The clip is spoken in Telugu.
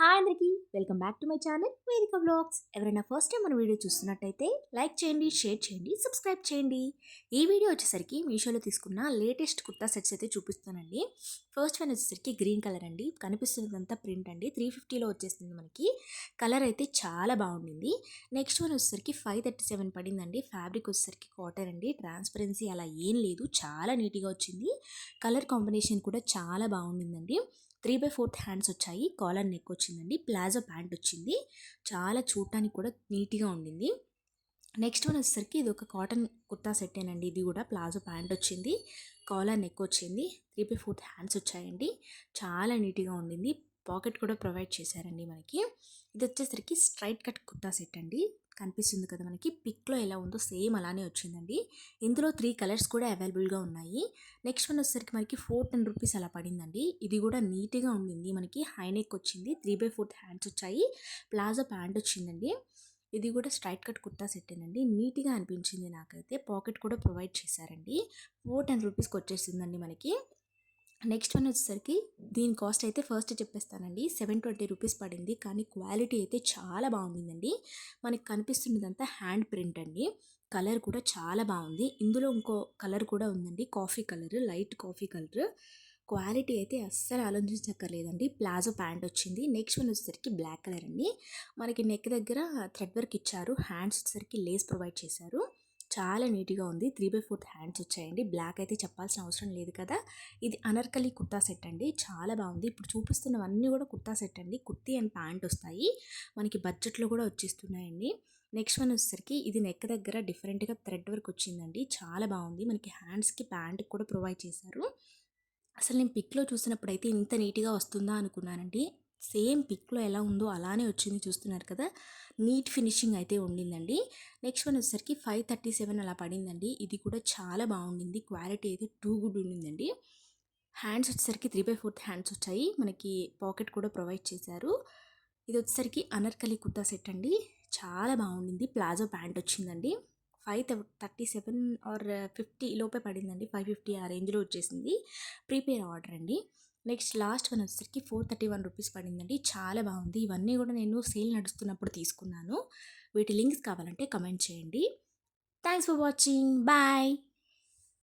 హాయ్ అందరికీ welcome back to my channel వేదిక వ్లాగ్స్. ఎవరైనా ఫస్ట్ టైం మన వీడియో చూస్తున్నట్టయితే లైక్ చేయండి, షేర్ చేయండి, సబ్స్క్రైబ్ చేయండి. ఈ వీడియో వచ్చేసరికి మీషోలో తీసుకున్న లేటెస్ట్ కుర్తా సెట్స్ అయితే చూపిస్తానండి. ఫస్ట్ వన్ వచ్చేసరికి గ్రీన్ కలర్ అండి. కనిపిస్తున్నదంతా ప్రింట్ అండి. 350లో వచ్చేసింది మనకి. కలర్ అయితే చాలా బాగుండింది. నెక్స్ట్ వన్ వచ్చేసరికి 537 పడిందండి. ఫ్యాబ్రిక్ వచ్చేసరికి కాటన్ అండి. ట్రాన్స్పరెన్సీ అలా ఏం లేదు, చాలా నీట్గా వచ్చింది. కలర్ కాంబినేషన్ కూడా చాలా బాగుండిందండి. 3/4 హ్యాండ్స్ వచ్చాయి. కాలర్ నెక్ వచ్చిందండి. ప్లాజో ప్యాంట్ వచ్చింది. చాలా చూడటానికి కూడా నీట్గా ఉండింది. నెక్స్ట్ వన్ వచ్చేసరికి ఇది ఒక కాటన్ కుర్తా సెట్టేనండి. ఇది కూడా ప్లాజో ప్యాంట్ వచ్చింది. కాలర్ నెక్ వచ్చింది. 3/4 హ్యాండ్స్ వచ్చాయండి. చాలా నీట్గా ఉండింది. పాకెట్ కూడా ప్రొవైడ్ చేశారండి మనకి. ఇది వచ్చేసరికి స్ట్రైట్ కట్ కుర్తా సెట్ అండి. కనిపిస్తుంది కదా మనకి, పిక్లో ఎలా ఉందో సేమ్ అలానే వచ్చిందండి. ఇందులో 3 కలర్స్ కూడా అవైలబుల్గా ఉన్నాయి. నెక్స్ట్ వన్ వచ్చేసరికి మనకి 410 రూపీస్ అలా పడిందండి. ఇది కూడా నీట్గా ఉండింది. మనకి హై నెక్ వచ్చింది. 3/4 హ్యాండ్స్ వచ్చాయి. ప్లాజో ప్యాంట్ వచ్చిందండి. ఇది కూడా స్ట్రైట్ కట్ కుర్తా సెట్టేనండి. నీట్గా అనిపించింది నాకైతే. పాకెట్ కూడా ప్రొవైడ్ చేశారండి. 410 రూపీస్కి వచ్చేసిందండి మనకి. నెక్స్ట్ వన్ వచ్చేసరికి దీని కాస్ట్ అయితే ఫస్ట్ చెప్పేస్తానండి. 720 రూపీస్ పడింది. కానీ క్వాలిటీ అయితే చాలా బాగుండిందండి. మనకి కనిపిస్తున్నదంతా హ్యాండ్ ప్రింట్ అండి. కలర్ కూడా చాలా బాగుంది. ఇందులో ఇంకో కలర్ కూడా ఉందండి, coffee colour, light coffee colour. Quality అయితే అస్సలు ఆలోచించక్కర్లేదండి. ప్లాజో ప్యాంట్ వచ్చింది. నెక్స్ట్ వన్ వచ్చేసరికి బ్లాక్ కలర్ అండి. మనకి నెక్ దగ్గర థ్రెడ్ వర్క్ ఇచ్చారు. హ్యాండ్స్ వచ్చేసరికి లేస్ ప్రొవైడ్ చేశారు. చాలా నీట్గా ఉంది. 3/4 హ్యాండ్స్ వచ్చాయండి. బ్లాక్ అయితే చెప్పాల్సిన అవసరం లేదు కదా. ఇది అనార్కలి కుర్తా సెట్ అండి. చాలా బాగుంది. ఇప్పుడు చూపిస్తున్నవన్నీ కూడా కుర్తా సెట్ అండి. కుర్తీ అండ్ ప్యాంట్ వస్తాయి మనకి. బడ్జెట్లో కూడా వచ్చేస్తున్నాయండి. నెక్స్ట్ వన్ వచ్చేసరికి ఇది నెక్ దగ్గర డిఫరెంట్గా థ్రెడ్ వర్క్ వచ్చిందండి. చాలా బాగుంది. మనకి హ్యాండ్స్కి ప్యాంట్కి కూడా ప్రొవైడ్ చేశారు. అసలు నేను పిక్లో చూసినప్పుడు అయితే ఇంత నీట్గా వస్తుందా అనుకున్నానండి. సేమ్ పిక్లో ఎలా ఉందో అలానే వచ్చింది. చూస్తున్నారు కదా, నీట్ ఫినిషింగ్ అయితే ఉండిందండి. నెక్స్ట్ వన్ వచ్చేసరికి 537 అలా పడిందండి. ఇది కూడా చాలా బాగుండింది. క్వాలిటీ అయితే టూ గుడ్ ఉండిందండి. హ్యాండ్స్ వచ్చేసరికి 3/4 హ్యాండ్స్ వచ్చాయి. మనకి పాకెట్ కూడా ప్రొవైడ్ చేశారు. ఇది వచ్చేసరికి అనార్కలి కుర్తా సెట్ అండి. చాలా బాగుండింది. ప్లాజో ప్యాంట్ వచ్చిందండి. 537 ఆర్ 50 లోపే పడిందండి. 550 ఆ రేంజ్లో వచ్చేసింది. ప్రీపేర్ ఆర్డర్ అండి. నెక్స్ట్ లాస్ట్ వన్ వచ్చేసరికి 431 రూపీస్ పడిందండి. చాలా బాగుంది. ఇవన్నీ కూడా నేను సేల్ నడుస్తున్నప్పుడు తీసుకున్నాను. వీటి లింక్స్ కావాలంటే కమెంట్ చేయండి. Thanks for watching. బాయ్.